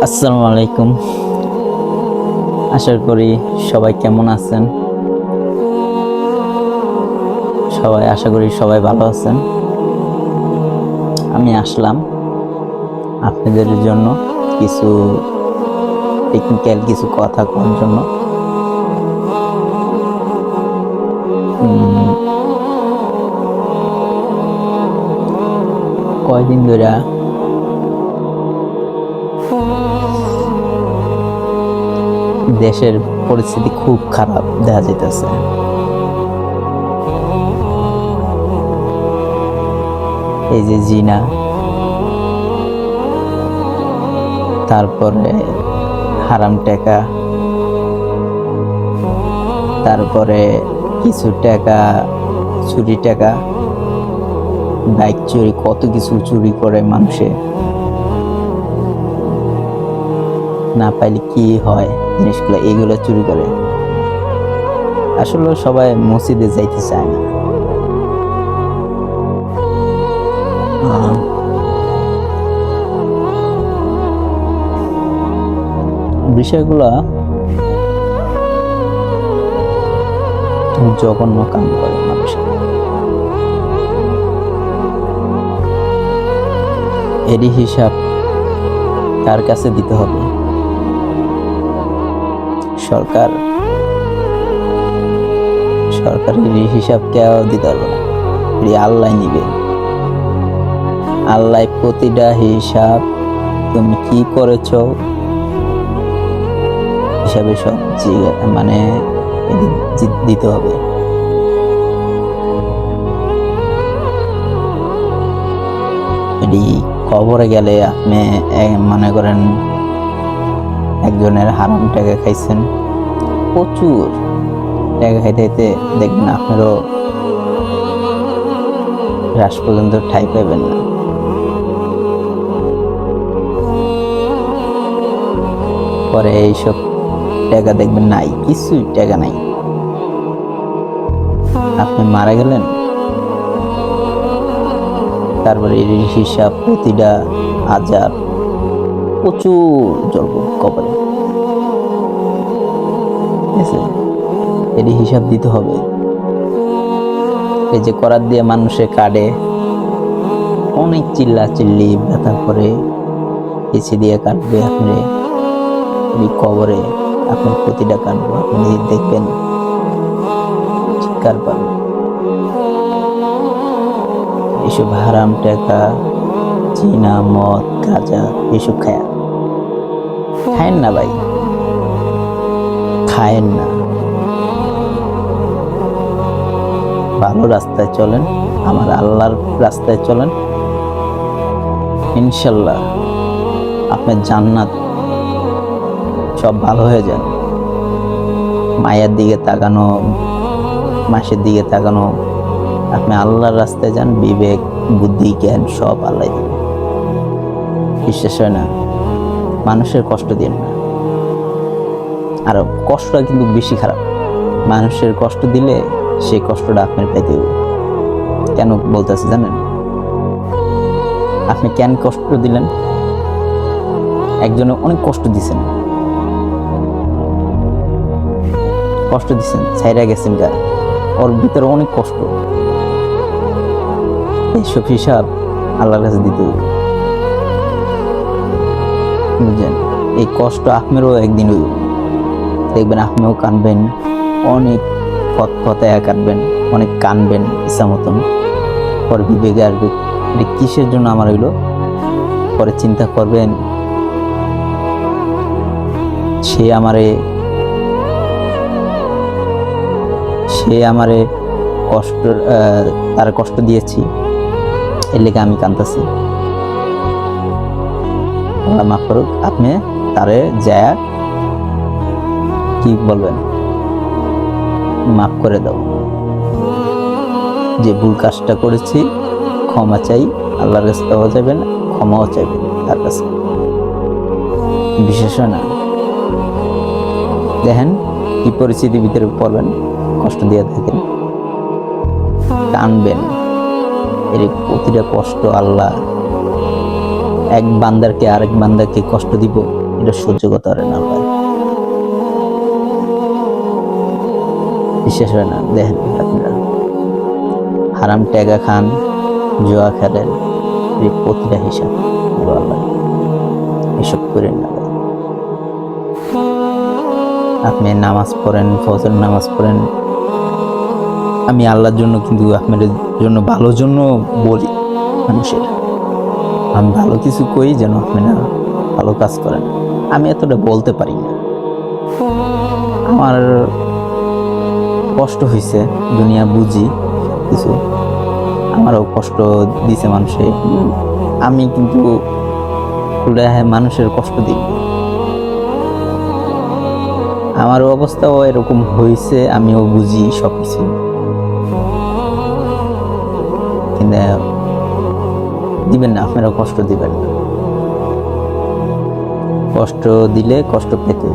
আসসালামু আলাইকুম। আশা করি সবাই কেমন আছেন। আশা করি সবাই ভালো আছেন। আমি আসলাম আপনাদের জন্য কিছু টেকনিক্যাল কিছু কথা করার জন্য। কয়দিন ধরে দেশের পরিস্থিতি খুব খারাপ দেখা যাইতেছে। এই যে জিনা, তারপরে হারাম টাকা, তারপরে কিছু টাকা চুরি টাকা, বাইক চুরি, কত কিছু চুরি করে মানুষে। না পাইলে কি হয় জিনিসগুলো, এগুলো চুরি করে। আসলে সবাই মসজিদে যাইতে চায় না। বিষয়গুলা জঘন্য কাম করে মানুষ। এরই হিসাব কার কাছে দিতে হবে? সরকারের হিসাব কেউ দিতে পারবে না, আল্লাহ নিবে। আল্লাহ প্রতিটা হিসাব তুমি কি করেছো হিসাবে সব মানে দিতে হবে। এটি কবরে গেলে আপনি মনে করেন একজনের হারাম টাকা খাইছেন, প্রচুর টাকা খাইতে খাইতে দেখবেন আপনারও রাস পর্যন্ত ঠাই পাইবেন না। পরে এইসব টাকা দেখবেন নাই, কিছুই টাকা নাই। আপনি মারা গেলেন, তারপরে এর হিসাব প্রতিটা আজাব প্রচুর জ্বলব কবরে। ঠিক আছে, এর হিসাব দিতে হবে। এই যে করাত দিয়ে মানুষে কাটে, অনেক চিল্লা চিল্লি ব্যথা করে, কেঁচি দিয়ে কাটবে আপনি কবরে। আপনি প্রতিটা কাটবো, আপনি দেখবেন চিৎকার পাবেন। এসব হারাম টাকা, চীনা মদ, গাঁজা এসব খায়েন না ভাই, খায়েন না। ভালো রাস্তায় চলেন, আমার আল্লাহর রাস্তায় চলেন, ইনশাল্লাহ আপনার জান্নাত সব ভালো হয়ে যান। মায়ের দিকে তাকানো, মাসের দিকে তাকানো, আপনি আল্লাহর রাস্তায় যান, বিবেক বুদ্ধি জ্ঞান সব আল্লাহ দিবে। বিশ্বাস হয় না? মানুষের কষ্ট দিন না। আর কষ্টটা কিন্তু বেশি খারাপ। মানুষের কষ্ট দিলে সেই কষ্টটা আপনার পেতে হবে। কেন বলতেছে জানেন? আপনি কেন কষ্ট দিলেন? একজনে অনেক কষ্ট দিছেন, ছাইরা গেছেন গা, ওর ভিতরে অনেক কষ্ট। এইসব হিসাব আল্লাহর কাছে দিতে হবে, বুঝলেন? এই কষ্ট আপনারও একদিন হইব, দেখবেন আপনিও কানবেন, অনেক পথে কাটবেন, অনেক কানবেন ইচ্ছা মতন। পরে বিবেকে আসবে, এটা কিসের জন্য আমার হইলো। পরে চিন্তা করবেন, সে আমারে কষ্ট, তার কষ্ট দিয়েছি, এর লেগে আমি কাঁদতেছি। আল্লাহ মাফ করুক। আপনি তারে যায় কি বলবেন? মাফ করে দাও, যে ভুল কাজটা করেছি, ক্ষমা চাই। আল্লাহর কাছে পাওয়া যাবে না, ক্ষমাও চাইবেন তার কাছে। বিশেষ না, দেখেন কি পরিস্থিতির ভিতরে পড়বেন, কষ্ট দিয়ে থাকেন, কানবেন। এর প্রতিটা কষ্ট আল্লাহ এক বান্দারকে আরেক বান্দাকে কষ্ট দিব, এটা সহ্য করতে পারে না ভাই, বিশ্বাস হয় না। দেখেন আপনারা হারাম টাকা খান, জুয়া খেলেন, এই প্রতিটা হিসাব আল্লাহ, এসব করেন না ভাই। আপনি নামাজ পড়েন, ফজর নামাজ পড়েন, আমি আল্লাহর জন্য কিন্তু আপনাদের জন্য ভালোর জন্য বলি মানুষের, আমি ভালো কিছু কই যেন আপনারা ভালো কাজ করেন। আমি এতটা বলতে পারি না, আমার কষ্ট হয়েছে, দুনিয়া বুঝি কিছু, আমারও কষ্ট দিছে মানুষে, আমি কিন্তু মানুষের কষ্ট দিই, আমার অবস্থাও এরকম হয়েছে, আমিও বুঝি সবকিছু, কিন্তু দিবেন না, আপনারা কষ্ট দিবেন না, কষ্ট দিলে কষ্ট পেতে,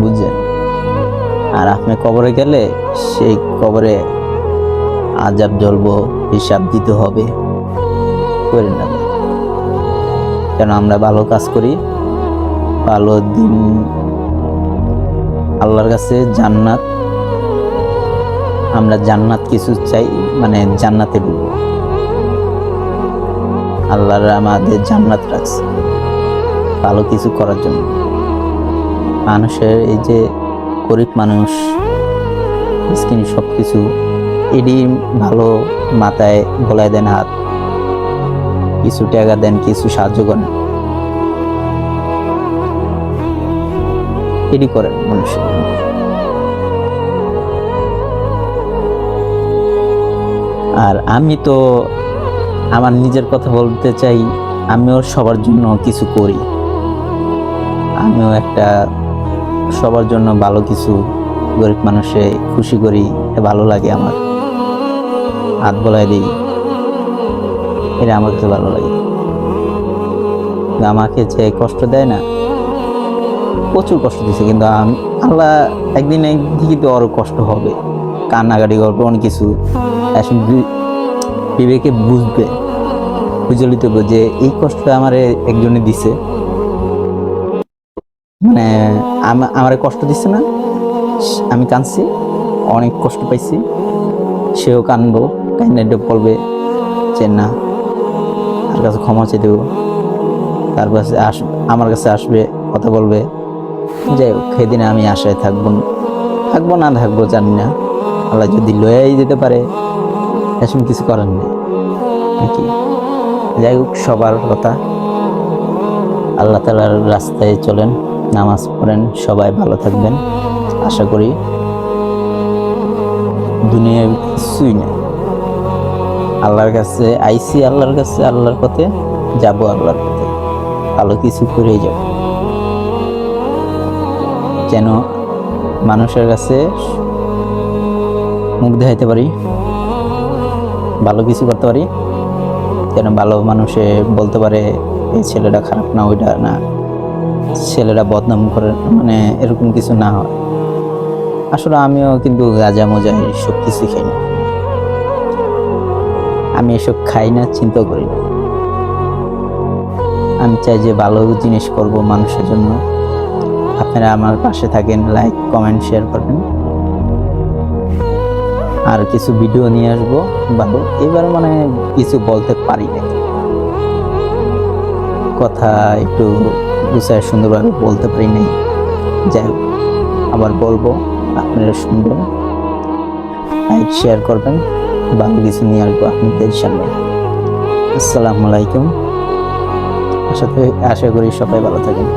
বুঝছেন? আর আপনি কবরে গেলে সেই কবরে আযাব জ্বলবো, হিসাব দিতে হবে, করেন না। কেন আমরা ভালো কাজ করি, ভালো দিন, আল্লাহর কাছে জান্নাত, আমরা জান্নাত কিছু চাই, মানে জান্নাতে ঢুকবো, আল্লাহর আমাদের জান্নাত রাখছে ভালো কিছু করার জন্য। মানুষের এই যে গরিব মানুষ, মিসকিন, সব কিছু এডি ভালো মাথায় গলায় দেন, হাত কিছু টাকা দেন, কিছু সাহায্য করেন, এডি করেন মানুষের। আর আমি তো আমার নিজের কথা বলতে চাই, আমিও সবার জন্য কিছু করি, আমিও একটা সবার জন্য ভালো কিছু, গরিব মানুষে খুশি করি, ভালো লাগে, আমার হাত বলায় দিই, এটা আমার কাছে ভালো লাগে। আমাকে যে কষ্ট দেয় না, প্রচুর কষ্ট দিচ্ছে, কিন্তু আল্লাহ একদিন একদিকে তো আরো কষ্ট হবে, কান্নাকাটি করবে, অনেক কিছু বিবেকে বুঝবে, বুঝলিত যে এই কষ্ট আমার একজনে দিছে, মানে আমার কষ্ট দিচ্ছে না, আমি কাঁদছি, অনেক কষ্ট পাইছি, সেও কানবো, কান্নাটা বলবে যে না, তার কাছে ক্ষমা চেয়ে দেবো, তার কাছে আমার কাছে আসবে, কথা বলবে। যাই হোক, সেদিনে আমি আশায় থাকবো না থাকবো জানি না, আল্লাহ যদি লয়াই যেতে পারে, এসব কিছু করার নেই নাকি। যাই হোক, সবার কথা, আল্লাহ তাআলার রাস্তায় চলেন, নামাজ পড়েন, সবাই ভালো থাকবেন। আশা করি দুনিয়ার কিছুই না, আল্লাহর কাছে আইসি, আল্লাহর কাছে, আল্লাহর পথে যাব, আল্লাহর পথে ভালো কিছু করেই যাব, যেন মানুষের কাছে মুখ দেখাইতে পারি, ভালো কিছু করতে পারি, যেন ভালো মানুষে বলতে পারে এই ছেলেটা খারাপ না, ওইটা না, ছেলেরা বদনাম করে, মানে এরকম কিছু না হয়। আসলে আমিও কিন্তু গাঁজা মজা এসব কিছু খাই না, আমি এসব খাই না, চিন্তা করি না। আমি চাই যে ভালো জিনিস করব মানুষের জন্য। আপনারা আমার পাশে থাকেন, লাইক, কমেন্ট, শেয়ার করবেন। আর কিছু ভিডিও নিয়ে আসবো ভালো। এবার মানে কিছু বলতে পারি না, কথা একটু গুছায় সুন্দরভাবে বলতে পারি নাই। যাই হোক, আবার বলবো, আপনারা শুনবেন, লাইক, শেয়ার করবেন, ভালো কিছু নিয়ে আসবো আপনাদের সামনে। আসসালামু আলাইকুম। আশা করি সবাই ভালো থাকেন।